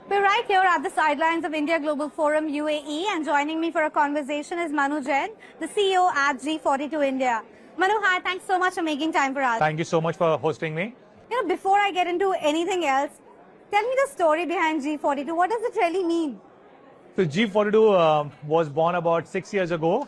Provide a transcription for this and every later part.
We're right here at the sidelines of India Global Forum UAE, and joining me for a conversation is Manu Jain, the CEO at G42 India. Manu, hi, thanks so much for making time for us. Thank you so much for hosting me. Before I get into anything else, tell me the story behind G42. What does it really mean? So G42 was born about 6 years ago.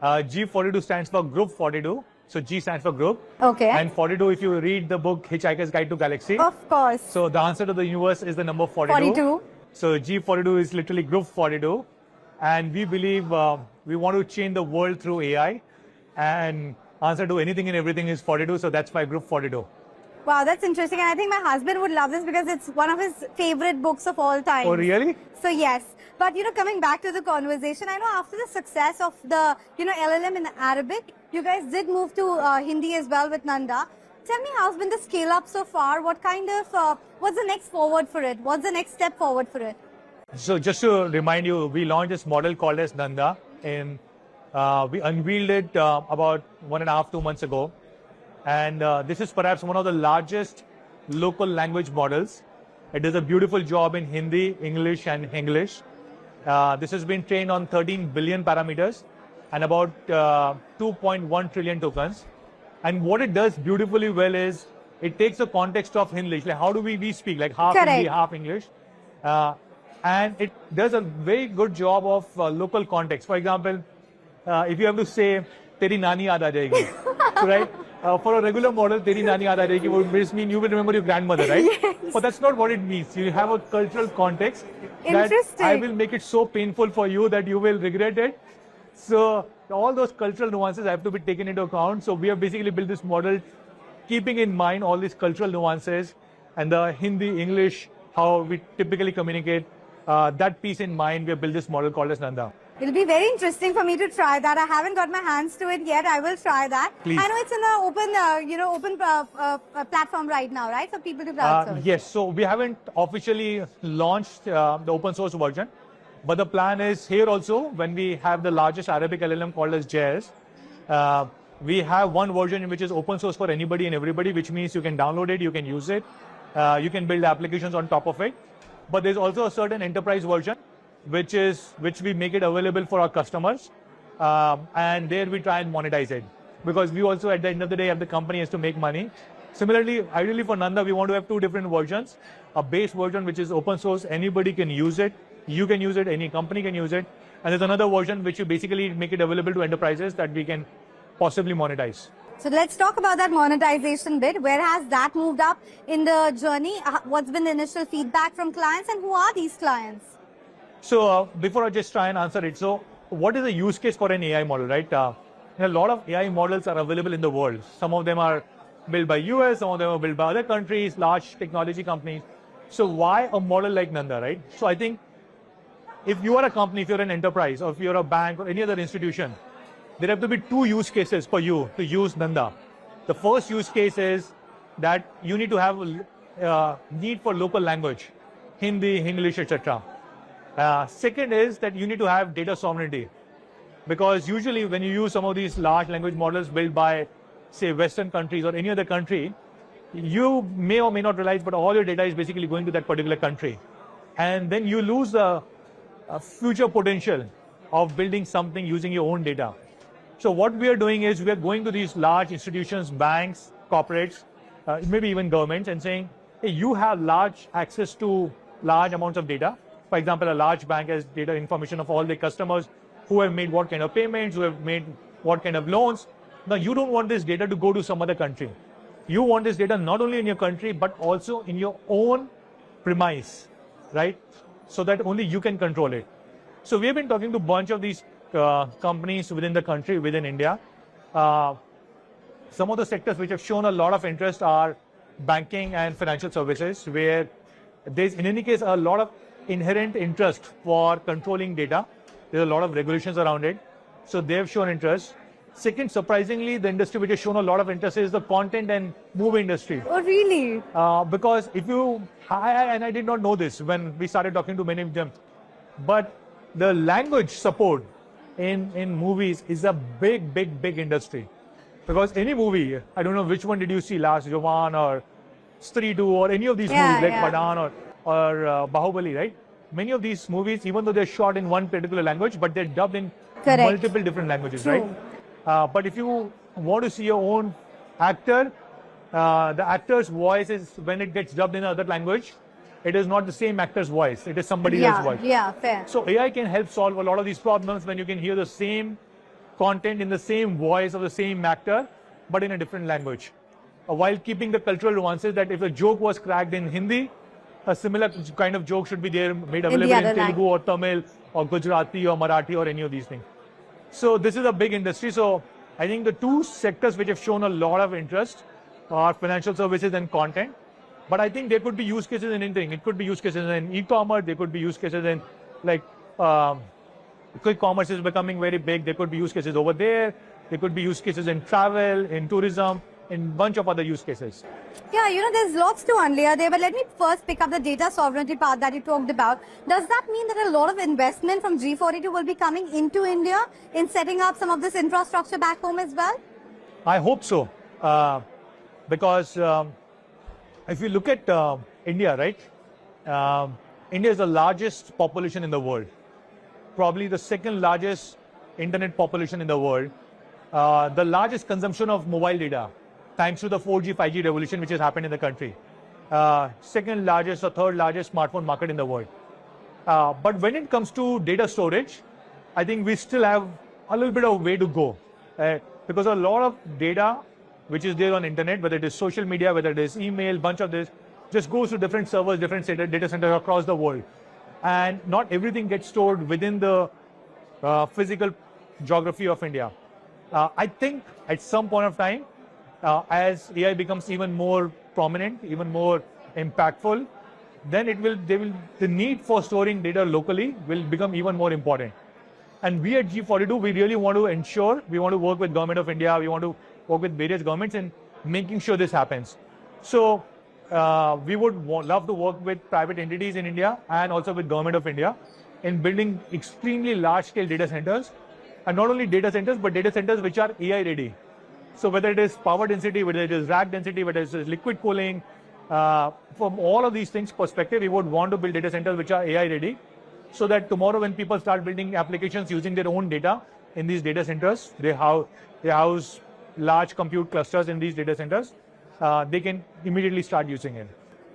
G42 stands for Group 42. So G stands for group. Okay. And 42, if you read the book Hitchhiker's Guide to Galaxy. Of course. So the answer to the universe is the number 42. 42. So G42 is literally Group 42. And we believe we want to change the world through AI. And answer to anything and everything is 42. So that's why Group 42. Wow, that's interesting. And I think my husband would love this because it's one of his favorite books of all time. Oh, really? So yes. But, coming back to the conversation, I know after the success of the, LLM in Arabic, you guys did move to Hindi as well with Nanda. Tell me, how's been the scale up so far? What kind of, what's the next forward for it? What's the next step forward for it? So just to remind you, we launched this model called as Nanda. We unveiled it about 1.5 to 2 months ago. And this is perhaps one of the largest local language models. It does a beautiful job in Hindi, English, and English. This has been trained on 13 billion parameters and about 2.1 trillion tokens. And what it does beautifully well is it takes the context of English, like how do we speak, like half Correct. Hindi, half English. And it does a very good job of local context. For example, if you have to say, Teri nani yaad aa jayegi, right? For a regular model, Teri nani yaad aa jayegi would mean you will remember your grandmother, right? Yes. But that's not what it means. You have a cultural context that Interesting. I will make it so painful for you that you will regret it. So all those cultural nuances have to be taken into account. So we have basically built this model keeping in mind all these cultural nuances and the Hindi, English, how we typically communicate. That piece in mind, we have built this model called as Nanda. It'll be very interesting for me to try that. I haven't got my hands to it yet. I will try that. Please. I know it's in an open platform right now, right, for people to browse. Yes, so we haven't officially launched the open source version, but the plan is here also, when we have the largest Arabic LLM called as JS, we have one version which is open source for anybody and everybody, which means you can download it, you can use it, you can build applications on top of it. But there's also a certain enterprise version, which we make it available for our customers, and there we try and monetize it, because we also at the end of the day, the company has to make money. Similarly, ideally for Nanda, we want to have two different versions: a base version which is open source, anybody can use it, you can use it, any company can use it, and there's another version which you basically make it available to enterprises that we can possibly monetize. So let's talk about that monetization bit. Where has that moved up in the journey? What's been the initial feedback from clients, and who are these clients? So before I just try and answer it, so what is the use case for an AI model, right? A lot of AI models are available in the world. Some of them are built by US, some of them are built by other countries, large technology companies. So why a model like Nanda, right? So I think if you are a company, if you're an enterprise, or if you're a bank or any other institution, there have to be two use cases for you to use Nanda. The first use case is that you need to have a need for local language, Hindi, English, etc. Second is that you need to have data sovereignty, because usually when you use some of these large language models built by, say, Western countries or any other country, you may or may not realize, but all your data is basically going to that particular country. And then you lose the future potential of building something using your own data. So what we are doing is we are going to these large institutions, banks, corporates, maybe even governments, and saying, hey, you have large access to large amounts of data. For example, a large bank has data information of all their customers, who have made what kind of payments, who have made what kind of loans. Now, you don't want this data to go to some other country. You want this data not only in your country, but also in your own premise, right? So that only you can control it. So we have been talking to a bunch of these companies within the country, within India. Some of the sectors which have shown a lot of interest are banking and financial services, where there's, in any case, a lot of inherent interest for controlling data. There's a lot of regulations around it. So they've shown interest. Second, surprisingly, the industry which has shown a lot of interest is the content and movie industry. Oh, really? Because if you, and I did not know this when we started talking to many of them, but the language support in movies is a big industry. Because any movie, I don't know which one did you see last, Jawan or Stree 2 or any of these movies like Padhan, or or Bahubali, right? Many of these movies, even though they're shot in one particular language, but they're dubbed in Correct. multiple different languages, True. right? But if you want to see your own actor, the actor's voice is, when it gets dubbed in another language, it is not the same actor's voice. It is somebody else's voice. Yeah, fair. So AI can help solve a lot of these problems when you can hear the same content in the same voice of the same actor, but in a different language. While keeping the cultural nuances that if a joke was cracked in Hindi, a similar kind of joke should be there, made available in Telugu or Tamil or Gujarati or Marathi or any of these things. So this is a big industry. So I think the two sectors which have shown a lot of interest are financial services and content. But I think there could be use cases in anything. It could be use cases in e-commerce. There could be use cases in like quick commerce is becoming very big. There could be use cases over there. There could be use cases in travel, in tourism, in a bunch of other use cases. Yeah, there's lots to unlayer there, but let me first pick up the data sovereignty part that you talked about. Does that mean that a lot of investment from G42 will be coming into India in setting up some of this infrastructure back home as well? I hope so. Because if you look at India, right? India is the largest population in the world. Probably the second largest internet population in the world. The largest consumption of mobile data, thanks to the 4G, 5G revolution which has happened in the country. Second largest or third largest smartphone market in the world. But when it comes to data storage, I think we still have a little bit of way to go. Because a lot of data which is there on internet, whether it is social media, whether it is email, bunch of this, just goes to different servers, different data centers across the world. And not everything gets stored within the physical geography of India. I think at some point of time, as AI becomes even more prominent, even more impactful, then the need for storing data locally will become even more important. And we at G42, we really want to ensure, we want to work with Government of India, we want to work with various governments in making sure this happens. So we would love to work with private entities in India and also with Government of India in building extremely large-scale data centers. And not only data centers, but data centers which are AI ready. So whether it is power density, whether it is rack density, whether it is liquid cooling, from all of these things perspective, we would want to build data centers which are AI ready, so that tomorrow when people start building applications using their own data in these data centers, they house large compute clusters in these data centers, they can immediately start using it.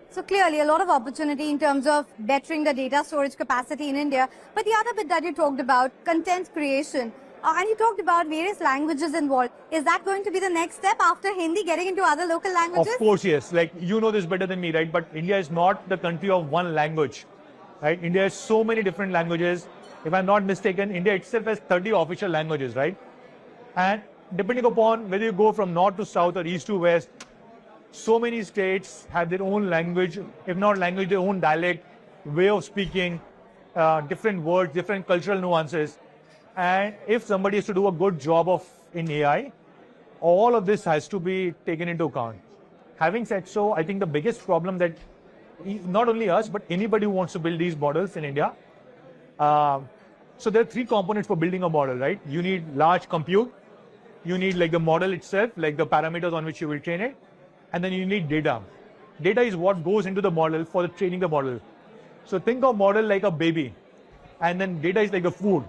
So clearly a lot of opportunity in terms of bettering the data storage capacity in India. But the other bit that you talked about, content creation, and you talked about various languages involved. Is that going to be the next step after Hindi, getting into other local languages? Of course, yes. Like, you know this better than me, right? But India is not the country of one language, right? India has so many different languages. If I'm not mistaken, India itself has 30 official languages, right? And depending upon whether you go from north to south or east to west, so many states have their own language, if not language, their own dialect, way of speaking, different words, different cultural nuances. And if somebody is to do a good job in AI, all of this has to be taken into account. Having said so, I think the biggest problem that not only us, but anybody who wants to build these models in India, so there are three components for building a model, right? You need large compute, you need like the model itself, like the parameters on which you will train it, and then you need data. Data is what goes into the model for the training the model. So think of model like a baby, and then data is like the food.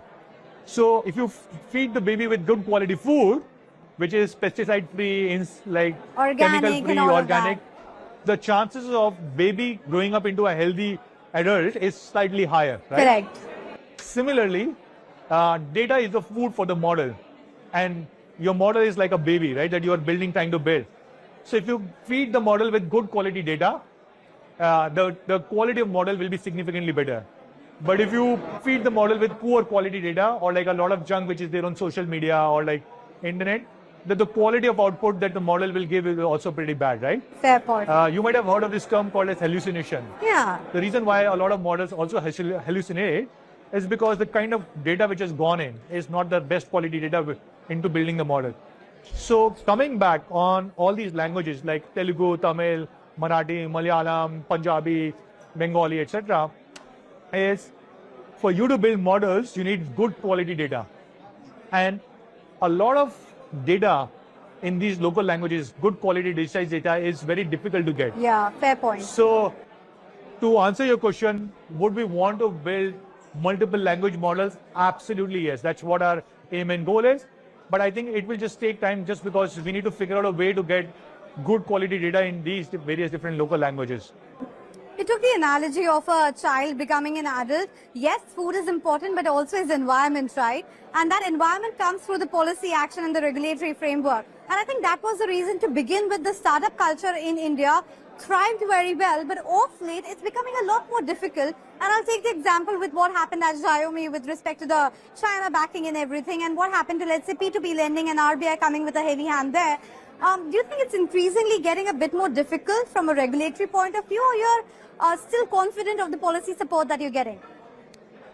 So if you feed the baby with good quality food, which is pesticide free, like chemical free, organic, the chances of baby growing up into a healthy adult is slightly higher, right? Correct. Similarly, data is the food for the model, and your model is like a baby, right, that you are building, trying to build. So if you feed the model with good quality data, the quality of model will be significantly better. But if you feed the model with poor quality data, or like a lot of junk which is there on social media or like internet, the quality of output that the model will give is also pretty bad, right? Fair point. You might have heard of this term called as hallucination. Yeah. The reason why a lot of models also hallucinate is because the kind of data which has gone in is not the best quality data into building the model. So coming back on all these languages like Telugu, Tamil, Marathi, Malayalam, Punjabi, Bengali, etc., is for you to build models, you need good quality data. And a lot of data in these local languages, good quality digitized data is very difficult to get. Yeah, fair point. So To answer your question, would we want to build multiple language models? Absolutely yes. That's what our aim and goal is. But I think it will just take time just because we need to figure out a way to get good quality data in these various different local languages. You took the analogy of a child becoming an adult. Yes, food is important, but also his environment, right? And that environment comes through the policy action and the regulatory framework. And I think that was the reason to begin with. The startup culture in India thrived very well, but of late it's becoming a lot more difficult. And I'll take the example with what happened at Xiaomi with respect to the China backing and everything, and what happened to, let's say, P2P lending and RBI coming with a heavy hand there. Do you think it's increasingly getting a bit more difficult from a regulatory point of view, or you're still confident of the policy support that you're getting?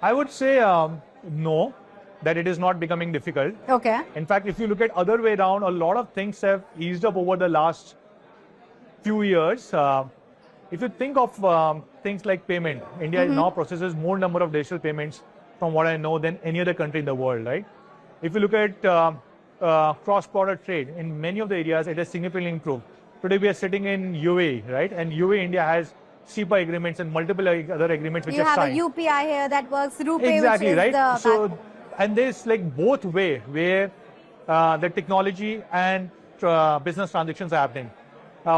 I would say no, that it is not becoming difficult. Okay. In fact, if you look at other way around, a lot of things have eased up over the last few years. If you think of things like payment, India now processes more number of digital payments, from what I know, than any other country in the world, right? If you look at cross-border trade, in many of the areas, it has significantly improved. Today, we are sitting in UAE, right? And UAE, India has CEPA agreements and multiple other agreements which You are have signed. a UPI here that works, RuPay, Exactly, which is right? the So, and there's like both way where the technology and business transactions are happening.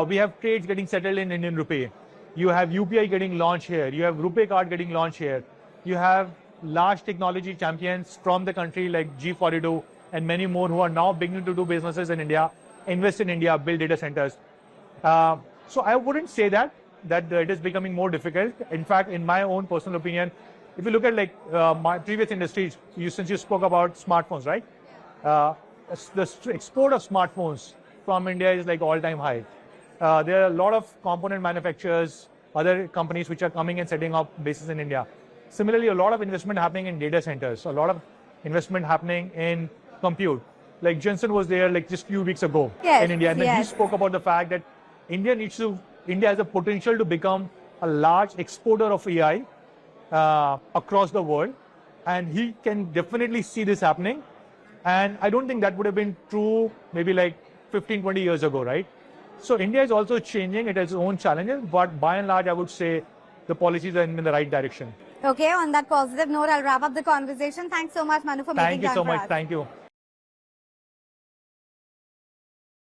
We have trades getting settled in Indian rupee. You have UPI getting launched here. You have RuPay card getting launched here. You have large technology champions from the country like G42 and many more who are now beginning to do businesses in India, invest in India, build data centers. So I wouldn't say that it is becoming more difficult. In fact, in my own personal opinion, if you look at like my previous industries, since you spoke about smartphones, right? The export of smartphones from India is like all-time high. There are a lot of component manufacturers, other companies which are coming and setting up bases in India. Similarly, a lot of investment happening in data centers, a lot of investment happening in compute. Like Jensen was there like just a few weeks ago in India, and then he spoke about the fact that India has a potential to become a large exporter of AI across the world, and he can definitely see this happening. And I don't think that would have been true maybe like 15, 20 years ago, right? So India is also changing. It has its own challenges, but by and large, I would say the policies are in the right direction. Okay, on that positive note, I'll wrap up the conversation. Thanks so much, Manu, for making time for us. Thank you so much. Thank you.